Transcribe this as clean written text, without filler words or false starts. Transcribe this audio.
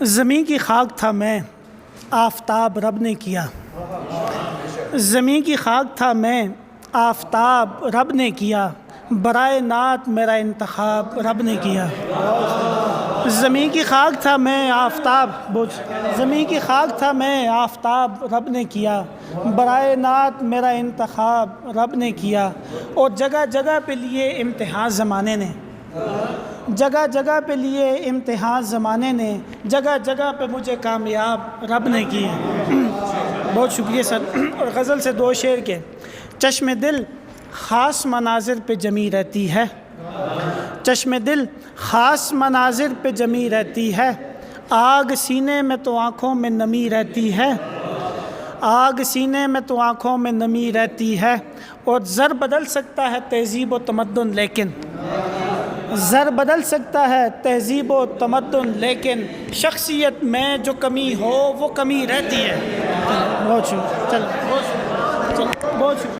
زمین کی خاک تھا میں، آفتاب رب نے کیا۔ زمین کی خاک تھا میں، آفتاب رب نے کیا۔ برائے نعت میرا انتخاب رب نے کیا۔ زمین کی خاک تھا میں، آفتاب زمین کی خاک تھا میں، آفتاب رب نے کیا۔ برائے نعت میرا انتخاب رب نے کیا۔ اور جگہ جگہ پہ لیے امتحان زمانے نے، جگہ جگہ پہ لیے امتحان زمانے نے، جگہ جگہ پہ مجھے کامیاب رب نے کیا۔ بہت شکریہ سر۔ اور غزل سے دو شعر کے۔ چشم دل خاص مناظر پہ جمی رہتی ہے، چشم دل خاص مناظر پہ جمی رہتی ہے۔ آگ سینے میں تو آنکھوں میں نمی رہتی ہے، آگ سینے میں تو آنکھوں میں نمی رہتی ہے۔ اور زر بدل سکتا ہے تہذیب و تمدن، لیکن زر بدل سکتا ہے تہذیب و تمدن، لیکن شخصیت میں جو کمی ہو وہ کمی رہتی ہے۔ بہت شکریہ، چلو بہت شکریہ، بہت شکریہ۔